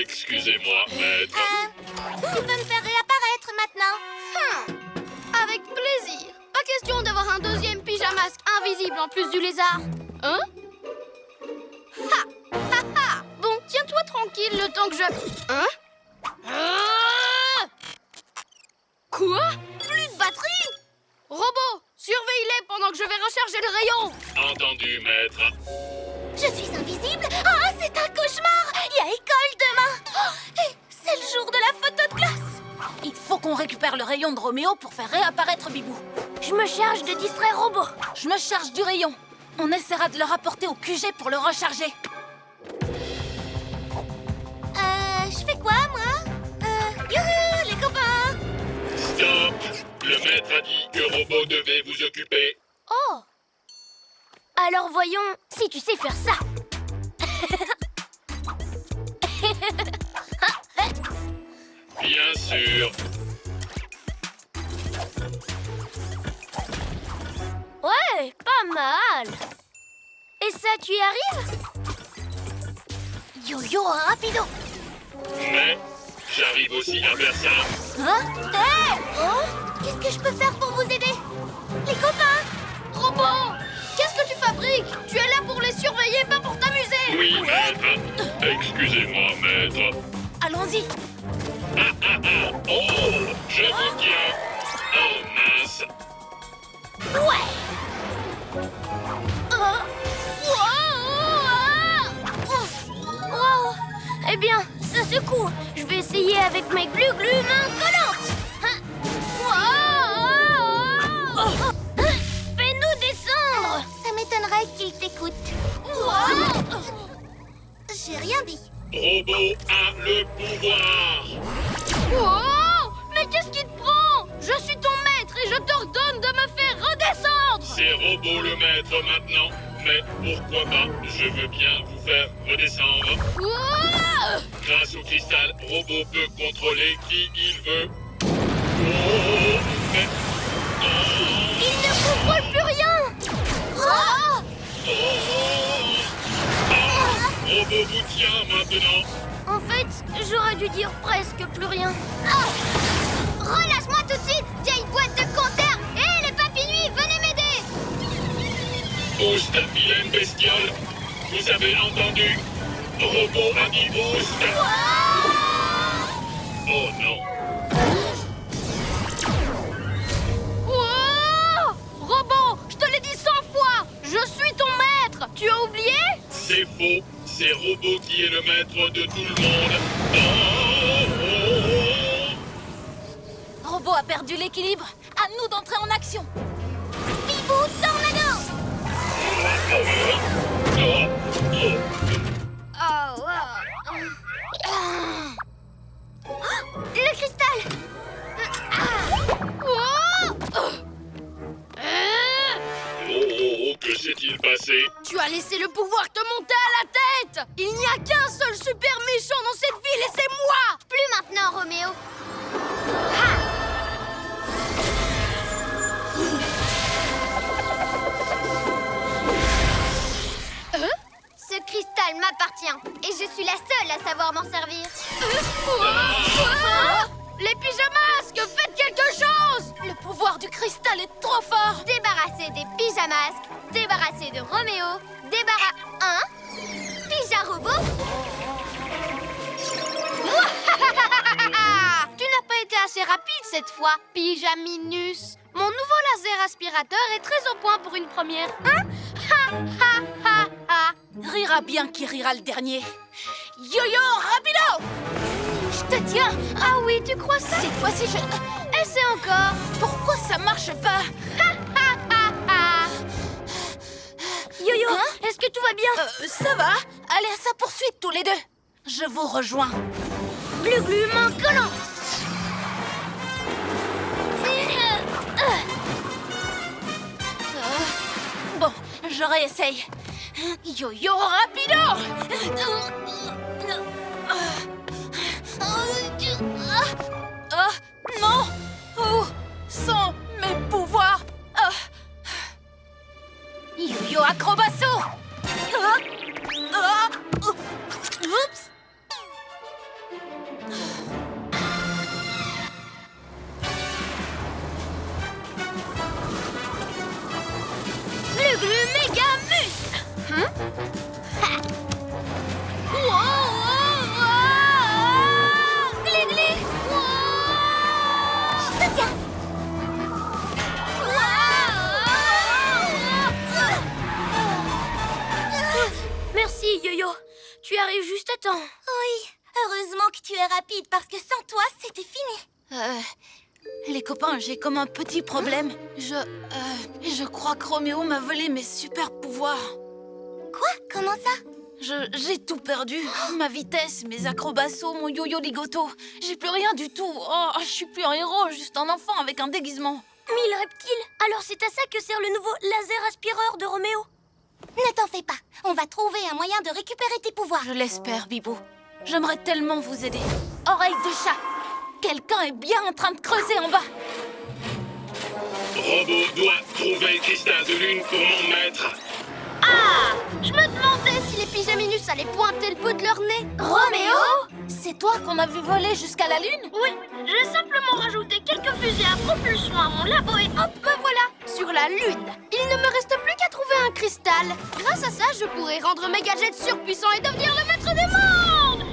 Excusez-moi, maître. Tu peux me faire réapparaître maintenant. Avec plaisir. Pas question d'avoir un deuxième pyjamasque invisible en plus du lézard. Hein? Ha! Ha ha! Bon, tiens-toi tranquille le temps que je... Hein? Quoi? Plus de batterie? Robot, surveille-les pendant que je vais recharger le rayon. Entendu, maître. Je suis invisible? Oh, c'est un cauchemar! Il y a école demain! Oh, et c'est le jour de la photo de classe! Il faut qu'on récupère le rayon de Roméo pour faire réapparaître Bibou. Je me charge de distraire Robot. Je me charge du rayon. On essaiera de le rapporter au QG pour le recharger. Je fais quoi, moi? Youhou, les copains! Stop! Le maître a dit que Robot devait vous occuper. Oh! Alors voyons si tu sais faire ça. Bien sûr. Ouais, pas mal. Et ça, tu y arrives? Yo-yo, rapido! Mais j'arrive aussi à faire ça. Hein? Hey! Oh! Qu'est-ce que je peux faire pour vous aider? Les copains! Robot! Qu'est-ce que tu fabriques? Tu es là pour les surveiller, pas pour t'amuser! Oui, maître. Excusez-moi, maître. Allons-y. Oh, je vous tiens. Oh, mince. Ouais! Wow! Eh bien, ça secoue. Je vais essayer avec mes glu-glu mains collantes. Fais-nous descendre. Ça m'étonnerait qu'il t'écoute. J'ai rien dit. Robot a le pouvoir. Oh! Mais qu'est-ce qui te prend? Je suis ton maître et je t'ordonne de me faire redescendre. C'est Robot le maître maintenant. Mais pourquoi pas? Je veux bien vous faire redescendre. Oh! Grâce au cristal, Robot peut contrôler qui il veut. Oh, mais... Il ne contrôle plus rien. Oh! Robot vous tient maintenant. En fait, j'aurais dû dire presque plus rien. Relâche-moi tout de suite, vieille boîte de conserve! Hé, les papinouis, venez m'aider! Boost, vilaine bestiole. Vous avez entendu? Robot a dit boost. Oh non. Oh! Robot, je te l'ai dit 100 fois. Je suis ton maître. Tu as oublié? C'est faux. C'est Robot qui est le maître de tout le monde. Robot a perdu l'équilibre. À nous d'entrer en action. Bibou, tornado! Le cristal! Oh, que s'est-il passé? Tu as laissé le pouvoir te monter à la tête. Il n'y a qu'un seul super méchant dans cette ville et c'est moi. Plus maintenant, Roméo! Ce cristal m'appartient et je suis la seule à savoir m'en servir. Les pyjamasques, faites quelque chose. Le pouvoir du cristal est trop fort. Débarrassé des pyjamasques, débarrassé de Roméo, Pyja-robot. Tu n'as pas été assez rapide cette fois, Pyjaminus. Mon nouveau laser aspirateur est très au point pour une première. Hein? Ha ha ha ha. Rira bien qui rira le dernier. Yo-yo, rapido! Je te tiens. Ah oui, tu crois ça? Cette fois-ci, Essaie encore. Pourquoi ça marche pas? Yo-yo, Hein? est-ce que tout va bien? Ça va. Allez à sa poursuite tous les deux. Je vous rejoins. Glu-glu, main collante. Bon, je réessaye. Yo-yo, rapido! Non! Où sont mes pouvoirs? Yo-yo acrobasso! Oups! Glu-glu méga muscle. Hein? Ha! Wow! Glu-glu! Je te tiens. Merci, Yo-Yo. Tu arrives juste à temps. Oui, heureusement que tu es rapide parce que sans toi, c'était fini. Les copains, j'ai comme un petit problème. Je crois que Roméo m'a volé mes super pouvoirs. Quoi? Comment ça? J'ai tout perdu. Ma vitesse, mes acrobatos, mon yo-yo ligoto. J'ai plus rien du tout. Oh, je suis plus un héros, juste un enfant avec un déguisement. Mille reptiles. Alors c'est à ça que sert le nouveau laser aspireur de Roméo. Ne t'en fais pas. On va trouver un moyen de récupérer tes pouvoirs. Je l'espère, Bibou. J'aimerais tellement vous aider. Oreille de chat. Quelqu'un est bien en train de creuser en bas. Robot doit trouver le cristal de lune pour mon maître. Ah! Je me demandais si les pyjaminus allaient pointer le bout de leur nez. Roméo? C'est toi qu'on a vu voler jusqu'à la lune? Oui, j'ai simplement rajouté quelques fusées à propulsion à mon labo et hop, me voilà sur la Lune. Il ne me reste plus qu'à trouver un cristal. Grâce à ça, je pourrai rendre mes gadgets surpuissants et devenir le maître des mondes.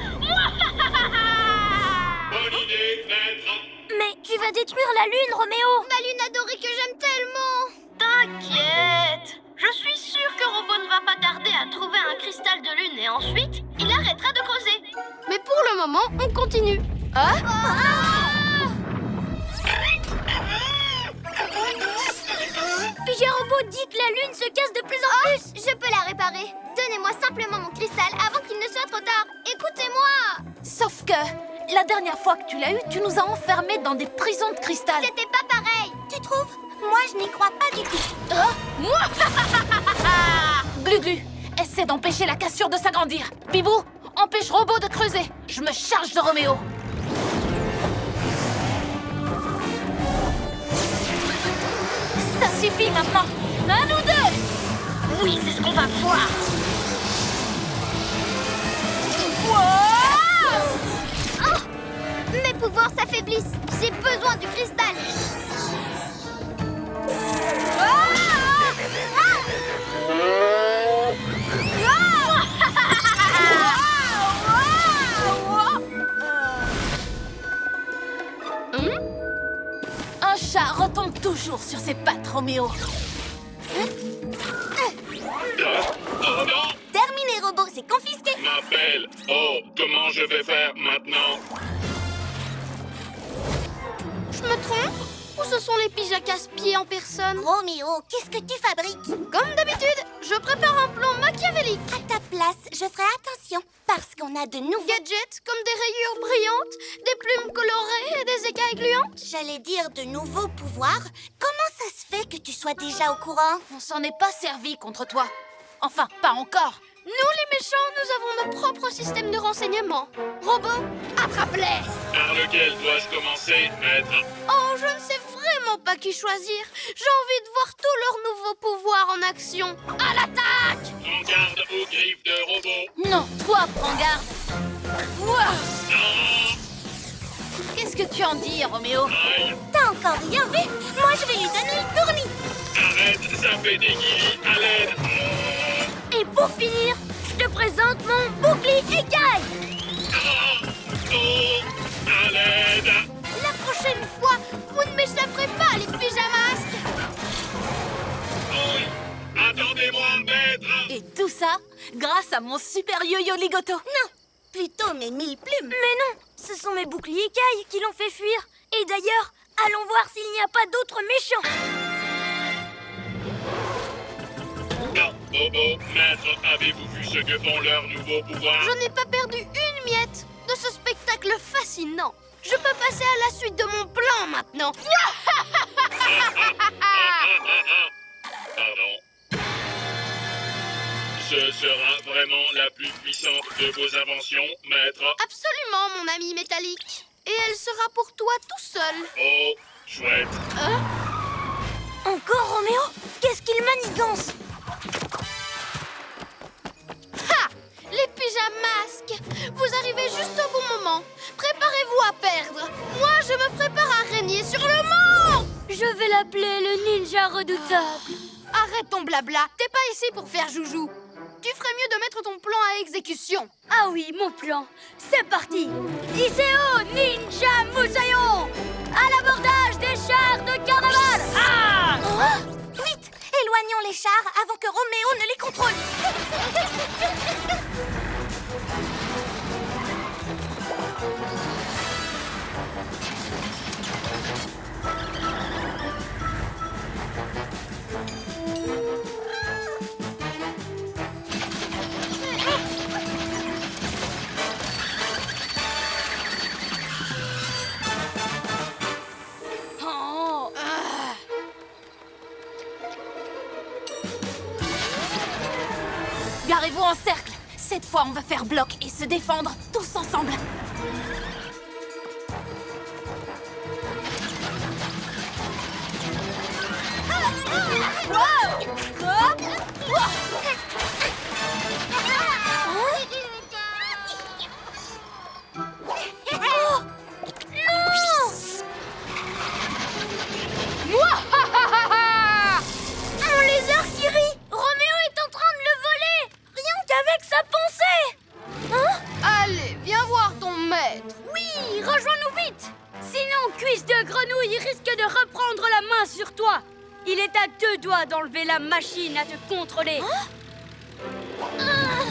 Bonne idée, maître. Mais tu vas détruire la lune, Roméo. Ma lune adorée que j'aime tellement. T'inquiète. Je suis sûre que Robot ne va pas tarder à trouver un cristal de lune et ensuite, il arrêtera de creuser. Mais pour le moment, on continue. Hein? Pija Robot dit que la lune se casse de plus en plus. Je peux la réparer. Donnez-moi simplement mon cristal avant qu'il ne soit trop tard. Écoutez-moi. Sauf que, la dernière fois que tu l'as eu, tu nous as enfermés dans des prisons de cristal. C'était pas pareil. Tu trouves? Moi, je n'y crois pas du tout. Glu-glu, essaie d'empêcher la cassure de s'agrandir. Bibou, empêche Robot de creuser. Je me charge de Roméo. Ça suffit maintenant. À nous deux. Oui, c'est ce qu'on va voir. Oh, mes pouvoirs s'affaiblissent. J'ai besoin du cristal. Un chat retombe toujours sur ses pattes, Roméo. Oh non, Terminé, Robot, c'est confisqué. ma belle. Oh, comment je vais faire maintenant? Je me trompe? Ou ce sont les pyjas casse-pieds en personne? Roméo, qu'est-ce que tu fabriques? Comme d'habitude, je prépare un plan machiavélique. À ta place, je ferai attention parce qu'on a de nouveaux... Gadgets comme des rayures brillantes, des plumes colorées et des écailles gluantes. J'allais dire de nouveaux pouvoirs. Comment ça se fait que tu sois déjà au courant? On s'en est pas servi contre toi. Enfin, pas encore. Nous, les méchants, nous avons nos propres systèmes de renseignement. Robot, attrape-les! Par lequel dois-je commencer, maître? Oh, je ne sais vraiment pas qui choisir. J'ai envie de voir tous leurs nouveaux pouvoirs en action. À l'attaque! Prends garde aux griffes de robot. Non, toi, prends garde. Ouah. Qu'est-ce que tu en dis, Roméo? Aïe, T'as encore rien vu? Moi, je vais lui donner le tournis. arrête, ça fait des guillis, à l'aide. Et pour finir, je te présente mon bouclier écaille. Oh, à l'aide. La prochaine fois, vous ne m'échapperez pas, les pyjamasques! Oh, attendez-moi, maître. Et tout ça, grâce à mon super yo-yo ligoto. Non, plutôt mes 1000 plumes. Mais non, ce sont mes boucliers écailles qui l'ont fait fuir. Et d'ailleurs, allons voir s'il n'y a pas d'autres méchants. Bobo, maître, avez-vous vu ce que font leurs nouveaux pouvoirs? Je n'ai pas perdu une miette de ce spectacle fascinant. Je peux passer à la suite de mon plan maintenant. Pardon. Ce sera vraiment la plus puissante de vos inventions, maître. Absolument, mon ami métallique. Et elle sera pour toi tout seul. Oh, chouette. Encore Roméo? Qu'est-ce qu'il manigance? Ha! Les pyjamasques! Vous arrivez juste au bon moment. l'appeler le ninja redoutable. Arrête ton blabla, t'es pas ici pour faire joujou. Tu ferais mieux de mettre ton plan à exécution. Ah oui, mon plan. C'est parti. Iseo Ninja Musayon. À l'abordage des chars de carnaval. Ah! Vite, éloignons les chars avant que Roméo ne les contrôle. Garez-vous en cercle. Cette fois, on va faire bloc et se défendre tous ensemble. Mon lézard qui rit. Roméo est en train de le voler. Rien qu'avec sa pensée. Allez, viens voir ton maître. Oui, rejoins-nous vite. Sinon, Cuisse de Grenouille risque de reprendre la main sur toi. Il est à 2 doigts d'enlever la machine à te contrôler.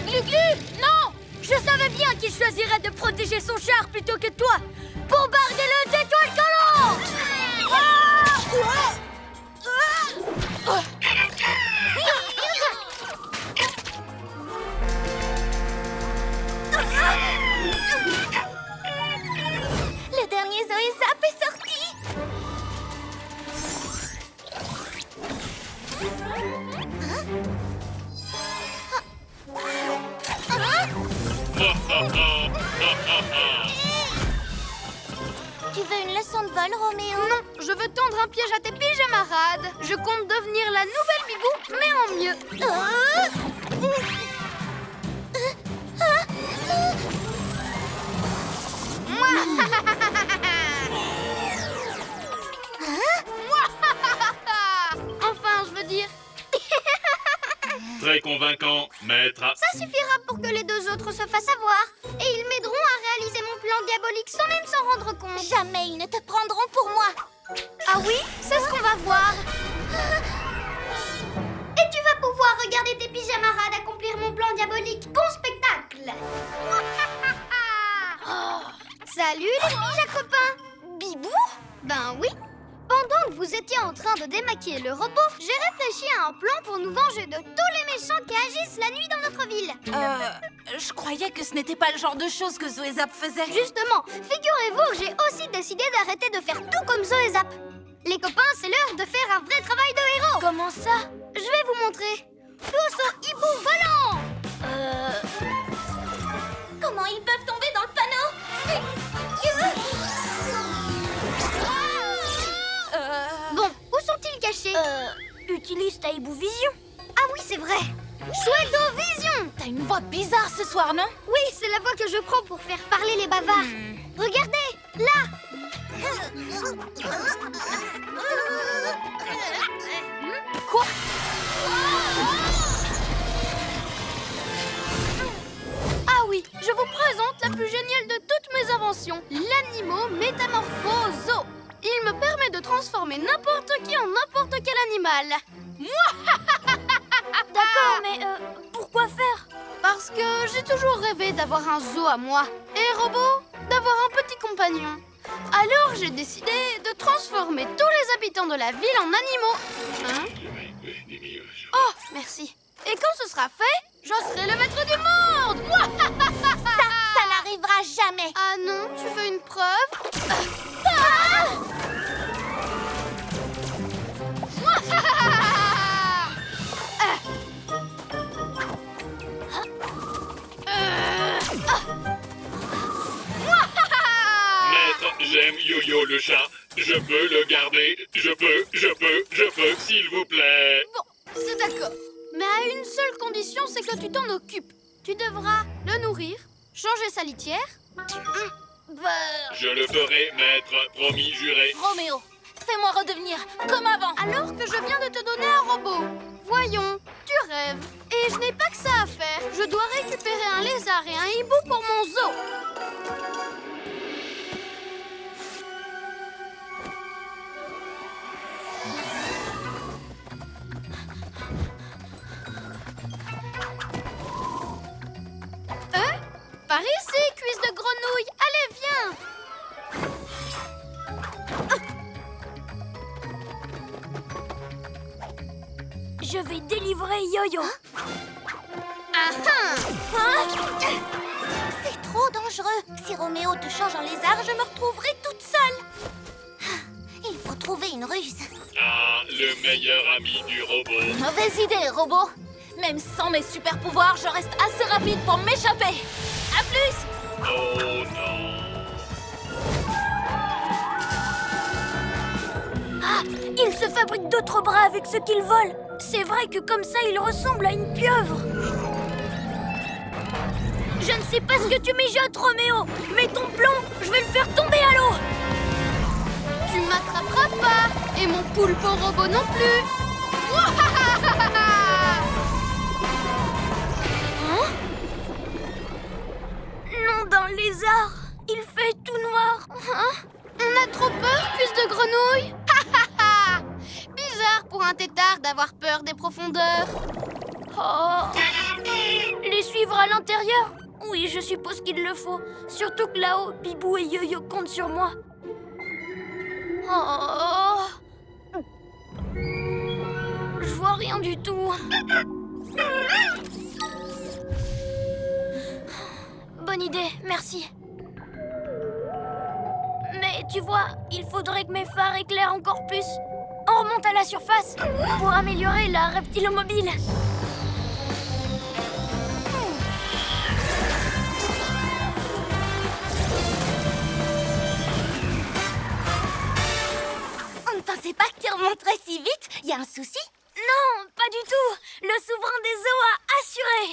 Glu-Glu, non! Je savais bien qu'il choisirait de protéger son char plutôt que toi. Bombardez-le d'étoiles collantes! Le dernier Zoé Zap est sorti. Tu veux une leçon de vol, Roméo? Non, je veux tendre un piège à tes pyjamarades. Je compte devenir la nouvelle Bibou, mais en mieux. Enfin, je veux dire. Très convaincant, maître. Ça suffira pour que les deux autres se fassent avoir. Et ils m'aideront à réaliser mon plan diabolique sans même s'en rendre compte. Jamais ils ne te prendront pour moi. Ah oui? C'est ce qu'on va voir. Et tu vas pouvoir regarder tes pyjamarades accomplir mon plan diabolique. Bon spectacle. Salut les pyjas copains. Bibou? Ben oui. Pendant que vous étiez en train de démaquiller le robot, j'ai réfléchi à un plan pour nous venger de tous les méchants qui agissent la nuit dans notre ville. Je croyais que ce n'était pas le genre de choses que Zoé Zap faisait. Justement, figurez-vous que j'ai aussi décidé d'arrêter de faire tout comme Zoé Zap. Les copains, c'est l'heure de faire un vrai travail de héros. Comment ça? Je vais vous montrer. Tous au hibou volant. Comment ils peuvent tomber dans le panneau? Bon, où sont-ils cachés? Utilise ta hibou vision. Ah oui, c'est vrai. Chouette vision. T'as une voix bizarre ce soir, non? Oui, c'est la voix que je prends pour faire parler les bavards. Regardez, là. Quoi? Ah oui, je vous présente la plus géniale de toutes mes inventions, l'Animo Métamorphoso. Il me permet de transformer n'importe qui en n'importe quel animal. D'accord, mais pourquoi faire? Parce que j'ai toujours rêvé d'avoir un zoo à moi. Et robot, d'avoir un petit compagnon. Alors j'ai décidé de transformer tous les habitants de la ville en animaux. Hein? Oh, merci. Et quand ce sera fait, je serai le maître du monde. Ça n'arrivera jamais. Ah non, tu veux une preuve? Maître, j'aime Yo-Yo le chat. Je peux le garder. Je peux, s'il vous plaît. Bon, c'est d'accord. Mais à une seule condition, c'est que tu t'en occupes. Tu devras le nourrir, changer sa litière. Je le ferai, maître. Promis, juré. Roméo, fais-moi redevenir comme avant. Alors que je viens de te donner un robot. Voyons, tu rêves. Et je n'ai pas que ça à faire. Je dois récupérer un lézard et un hibou pour mon zoo. Par ici, cuisse de grenouille. Allez, viens. Je vais délivrer Yo-Yo. C'est trop dangereux. Si Roméo te change en lézard, je me retrouverai toute seule. Il faut trouver une ruse. Ah, le meilleur ami du robot. Mauvaise idée, robot. Même sans mes super pouvoirs, je reste assez rapide pour m'échapper. À plus. Oh non. Ah, il se fabrique d'autres bras avec ce qu'il vole. C'est vrai que comme ça, il ressemble à une pieuvre. Je ne sais pas ce que tu mijotes, Roméo, mais ton plomb, je vais le faire tomber à l'eau. Tu m'attraperas pas. Et mon poulpe robot non plus. Non, dans le lézard, il fait tout noir. On a trop peur, cuisse de grenouille. Bizarre pour un tétard d'avoir peur des profondeurs. Oh. Les suivre à l'intérieur? Oui, je suppose qu'il le faut. Surtout que là-haut, Bibou et Yo-Yo comptent sur moi. Oh. Je vois rien du tout. Bonne idée, merci. Mais tu vois, il faudrait que mes phares éclairent encore plus. On remonte à la surface pour améliorer la reptilomobile. On ne pensait pas que tu remonterais si vite. Y a un souci? Non, pas du tout. Le souverain des eaux a assuré.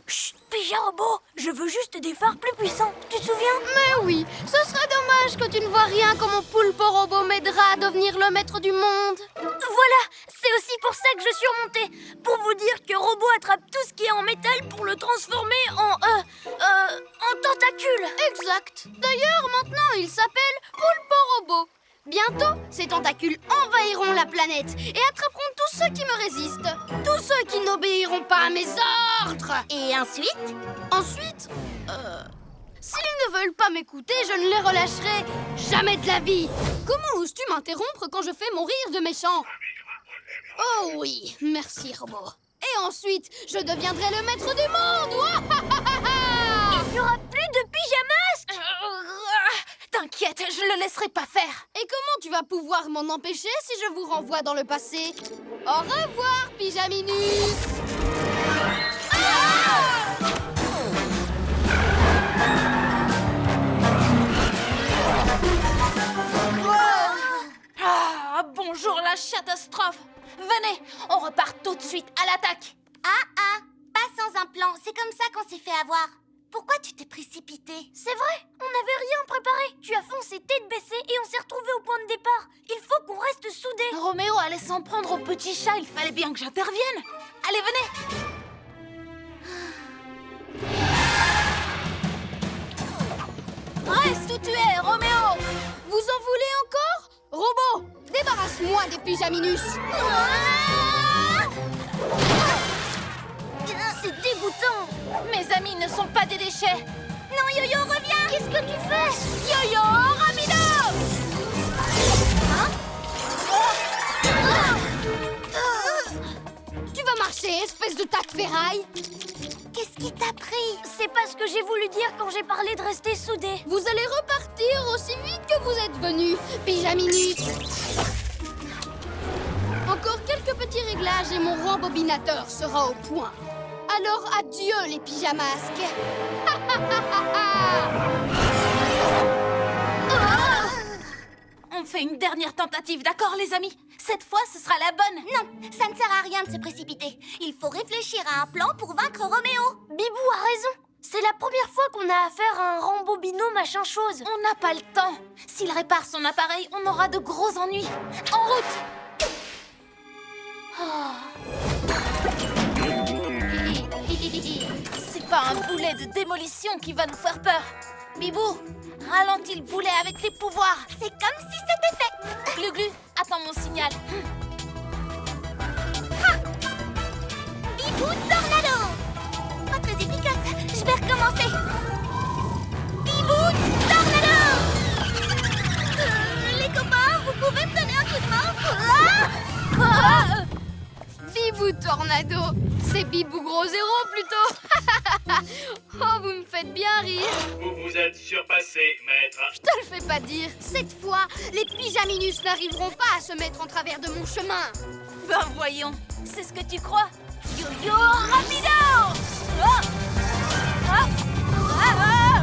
Chut, Pija Robot, je veux juste des phares plus puissants. Tu te souviens? Mais oui, ce serait dommage que tu ne vois rien quand mon poulpe robot m'aidera à devenir le maître du monde. Voilà, c'est aussi pour ça que je suis remontée. Pour vous dire que Robot attrape tout ce qui est en métal pour le transformer en tentacule. Exact. D'ailleurs, maintenant, il s'appelle poulpe robot. Bientôt, ces tentacules envahiront la planète et attraperont tous ceux qui me résistent. Tous ceux qui n'obéiront pas à mes ordres. Et ensuite? Ensuite, s'ils ne veulent pas m'écouter, je ne les relâcherai jamais de la vie. Comment oses-tu m'interrompre quand je fais mon rire de méchant? Oh oui, merci, robot. Et ensuite, je deviendrai le maître du monde. Il n'y aura plus de pyjamas. T'inquiète, je le laisserai pas faire. Et comment tu vas pouvoir m'en empêcher si je vous renvoie dans le passé? Au revoir, Pyjaminus. Bonjour la catastrophe. Venez, on repart tout de suite à l'attaque. Pas sans un plan. C'est comme ça qu'on s'est fait avoir. Pourquoi tu t'es précipité? C'est vrai, on n'avait rien préparé. Tu as foncé tête baissée et on s'est retrouvés au point de départ. Il faut qu'on reste soudés. Roméo allait s'en prendre au petit chat, il fallait bien que j'intervienne. Allez, venez. Reste où tu es, Roméo. Vous en voulez encore? Robot, débarrasse-moi des Pyjaminus. C'est dégoûtant. Mes amis ne sont pas des déchets. Non, Yo-Yo, reviens! Qu'est-ce que tu fais? Yo-Yo, rapido! Tu vas marcher, espèce de tas de ferraille. Qu'est-ce qui t'a pris? C'est pas ce que j'ai voulu dire quand j'ai parlé de rester soudés. Vous allez repartir aussi vite que vous êtes venus, Pyjaminus. Encore quelques petits réglages et mon rembobinateur sera au point. Alors adieu les pyjamasques. On fait une dernière tentative, d'accord les amis? Cette fois, ce sera la bonne. Non, ça ne sert à rien de se précipiter. Il faut réfléchir à un plan pour vaincre Roméo. Bibou a raison. C'est la première fois qu'on a affaire à un Rambobino machin chose. On n'a pas le temps. S'il répare son appareil, on aura de gros ennuis. En route! C'est pas un boulet de démolition qui va nous faire peur. Bibou, ralentis le boulet avec tes pouvoirs. C'est comme si c'était fait. Glu-glu, attends mon signal. Bibou Tornado. Pas très efficace. Je vais recommencer. Bibou Tornado. Les copains, vous pouvez me donner un coup de main? Bibou Tornado. C'est Bibou Gros Zéro plutôt. Oh, vous me faites bien rire. Vous vous êtes surpassé, maître. Je te le fais pas dire. Cette fois, les pyjaminus n'arriveront pas à se mettre en travers de mon chemin. Ben voyons, c'est ce que tu crois. Yo-yo rapido! Ah! Ah! Ah!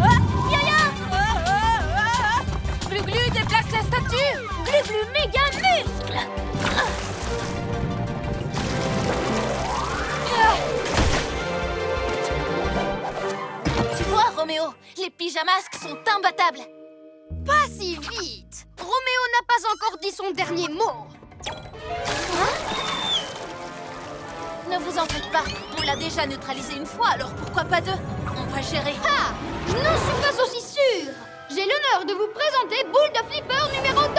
Ah! Yo-yo! Glu-glu, déplace la statue! Glu-glu méga muscle. Tu vois, Roméo, les pyjamasques sont imbattables. Pas si vite. Roméo n'a pas encore dit son dernier mot. Ne vous en faites pas, on l'a déjà neutralisé une fois, alors pourquoi pas deux? On va gérer. Ah, je n'en suis pas aussi sûre. J'ai l'honneur de vous présenter Boule de Flipper numéro 2.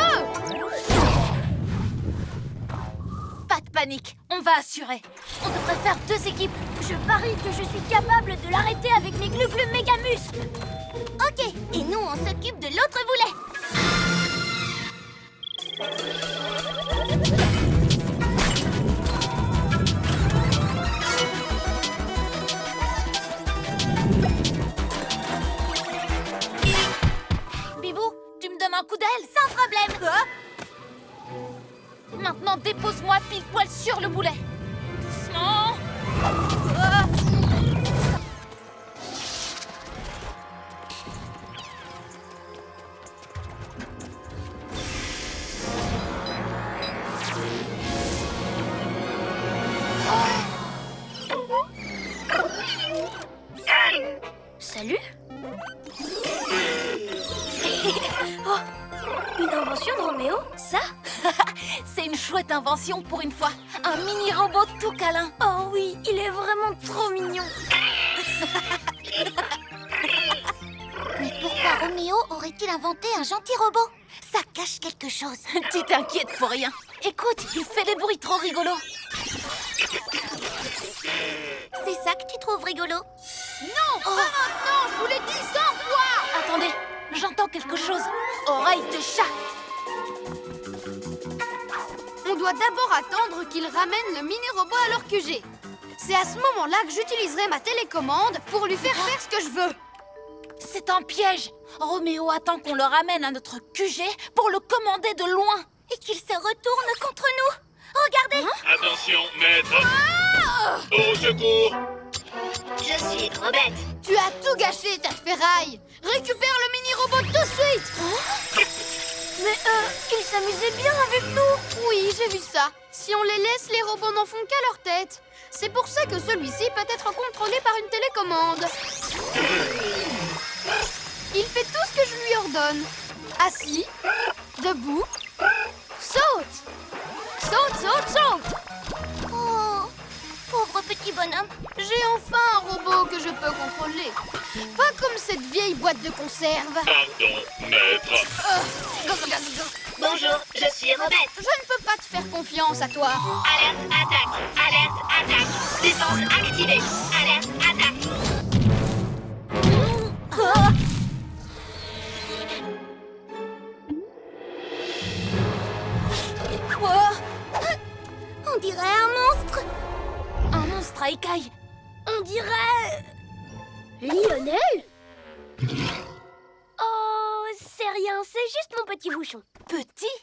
Pas de panique, on va assurer. On devrait faire deux équipes. Je parie que je suis capable de l'arrêter avec mes glu-glu méga muscles. Ok, et nous, on s'occupe de l'autre boulet. Bibou, tu me donnes un coup d'aile? Sans problème. Maintenant, dépose-moi pile poil sur le boulet. Doucement. Salut. Oh, une invention de Roméo, ça? C'est une chouette invention pour une fois. Un mini-robot tout câlin. Oh oui, il est vraiment trop mignon. Mais pourquoi Roméo aurait-il inventé un gentil robot? Ça cache quelque chose. Tu t'inquiètes pour rien. Écoute, il fait des bruits trop rigolos. C'est ça que tu trouves rigolo? Non, pas maintenant. Je vous l'ai dit 100 fois. Attendez, j'entends quelque chose. Oreille de chat. On doit d'abord attendre qu'ils ramènent le mini-robot à leur QG. C'est à ce moment-là que j'utiliserai ma télécommande pour lui faire faire ce que je veux. C'est un piège. Roméo attend qu'on le ramène à notre QG pour le commander de loin. Et qu'il se retourne contre nous. Regardez. Attention, maître. Au secours. Je suis trop bête. Tu as tout gâché, tête ferraille. Récupère le mini-robot tout de suite. Mais il s'amusait bien avec nous. Oui, j'ai vu ça. Si on les laisse, les robots n'en font qu'à leur tête. C'est pour ça que celui-ci peut être contrôlé par une télécommande. Il fait tout ce que je lui ordonne. Assis, debout, saute. Saute, saute, saute. Oh, pauvre petit bonhomme. J'ai enfin un robot que je peux contrôler. Pas comme cette vieille boîte de conserve. Pardon, maître. Bonjour, je suis Robette. Je ne peux pas te faire confiance à toi. Alerte, attaque. Alerte, attaque. Défense activée. Alerte, attaque. On dirait un monstre. Un monstre à écailles. On dirait... Lionel? Oh, c'est rien, c'est juste mon petit bouchon. Petit?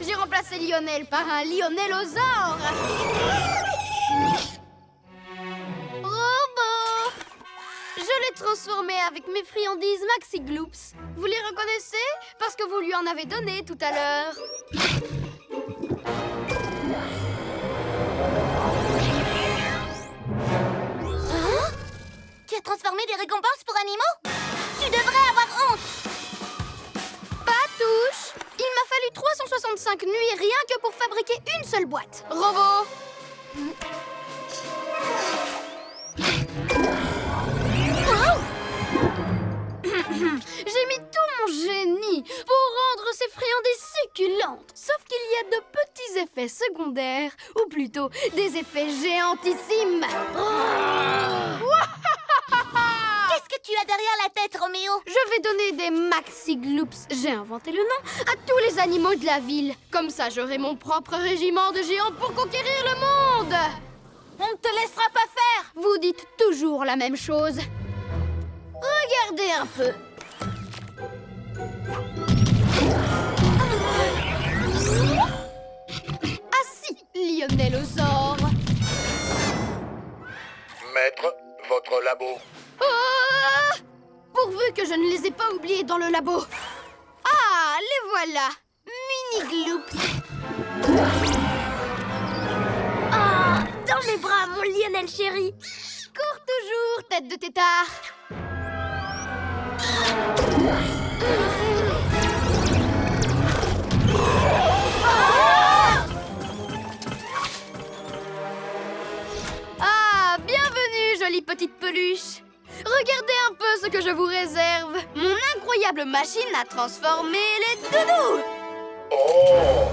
J'ai remplacé Lionel par un Lionelosaure. Robot! Je l'ai transformé avec mes friandises Maxi Gloops. Vous les reconnaissez? Parce que vous lui en avez donné tout à l'heure. Tu as faire transformer des récompenses pour animaux? Tu devrais avoir honte! Patouche, il m'a fallu 365 nuits rien que pour fabriquer une seule boîte. Robot. J'ai mis tout mon génie pour rendre ces friandises succulentes. Sauf qu'il y a de petits effets secondaires, ou plutôt des effets géantissimes. Qu'est-ce que tu as derrière la tête, Roméo? Je vais donner des Maxi Gloops, j'ai inventé le nom, à tous les animaux de la ville. Comme ça, j'aurai mon propre régiment de géants pour conquérir le monde. On ne te laissera pas faire. Vous dites toujours la même chose. Regardez un peu. Ah si, Lionellosaure. Maître, votre labo. Ah, pourvu que je ne les ai pas oubliés dans le labo. Ah, les voilà. Mini Gloops. Ah, dans mes bras, mon Lionel chéri. Cours toujours, tête de tétard. Ah, bienvenue, jolie petite peluche. Regardez un peu ce que je vous réserve. Mon incroyable machine à transformer les doudous. Oh!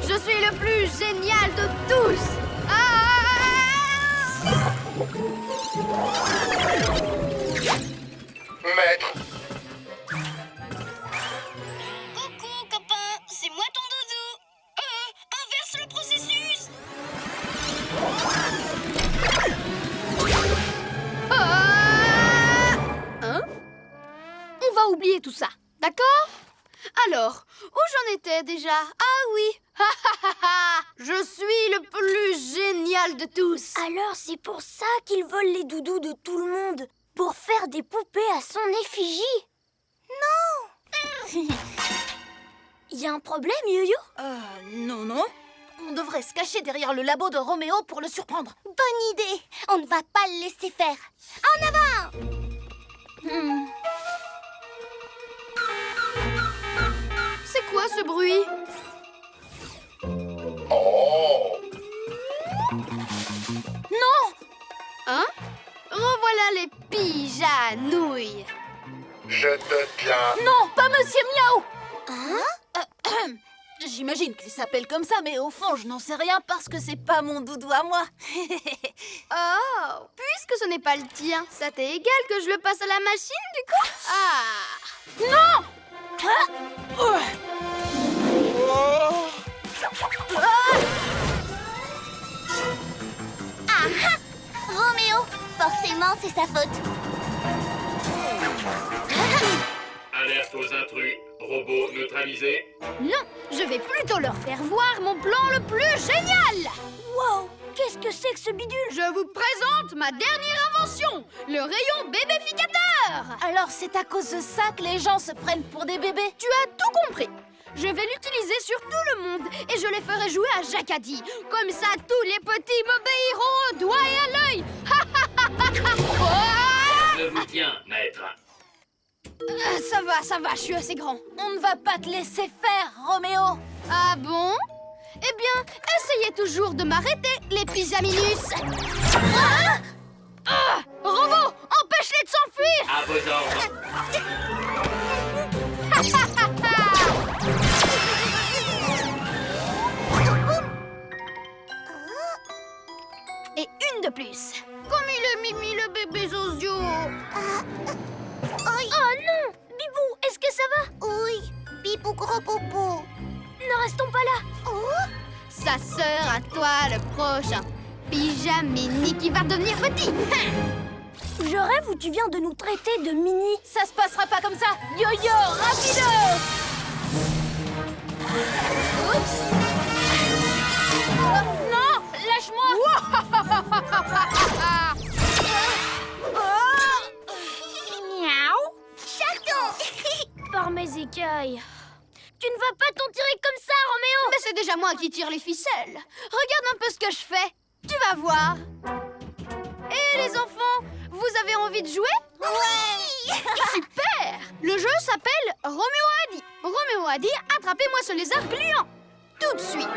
Je suis le plus génial de tous. Maître, Coucou, copain, c'est moi ton doudou. Inverse le processus. Hein? On va oublier tout ça, d'accord? Alors, où j'en étais déjà? Ah oui. Je suis le plus génial de tous. Alors c'est pour ça qu'il vole les doudous de tout le monde. Pour faire des poupées à son effigie. Non. Y a un problème, Yo-Yo? Non. On devrait se cacher derrière le labo de Roméo pour le surprendre. Bonne idée. On ne va pas le laisser faire. En avant! C'est quoi ce bruit? oh! Non! Hein? Revoilà les pigeanouilles. Je te tiens. Non, pas Monsieur Miaou! Hein? J'imagine qu'il s'appelle comme ça, mais au fond, je n'en sais rien parce que c'est pas mon doudou à moi. Oh, puisque ce n'est pas le tien, ça t'est égal que je le passe à la machine du coup? Ah! Non! Roméo, forcément, c'est sa faute. Alerte aux intrus. Robot neutralisé. Non, je vais plutôt leur faire voir mon plan le plus génial! Wow, qu'est-ce que c'est que ce bidule? Je vous présente ma dernière invention, le rayon bébéficateur! Alors c'est à cause de ça que les gens se prennent pour des bébés? Tu as tout compris. Je vais l'utiliser sur tout le monde et je les ferai jouer à Jacadi. Comme ça, tous les petits m'obéiront au doigt et à l'œil. Je vous tiens, maître. Ça va, je suis assez grand. On ne va pas te laisser faire, Roméo. Ah bon? Eh bien, essayez toujours de m'arrêter, les pyjaminus. Robot, empêche-les de s'enfuir. À vos ordres. Et une de plus. Comme il est mimi le bébé Zozio. Oh non! Bibou, est-ce que ça va? Oui, Bibou gros popo. Ne restons pas là. Sa sœur à toi le prochain. Pyjamini qui va devenir petit. Je rêve où tu viens de nous traiter de mini. Ça se passera pas comme ça. Yo-yo, rapido! Oups. Tu ne vas pas t'en tirer comme ça, Roméo. Mais c'est déjà moi qui tire les ficelles. Regarde un peu ce que je fais. Tu vas voir. Et les enfants, vous avez envie de jouer? Oui. Super! Le jeu s'appelle Roméo a dit. Roméo a dit, attrapez-moi ce lézard gluant. Tout de suite.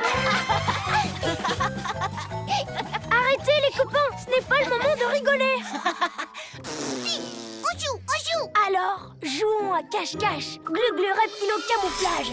Arrêtez, les copains. Ce n'est pas le moment de rigoler. On joue. Alors, jouons à cache-cache. Glu-glu reptilo camouflage.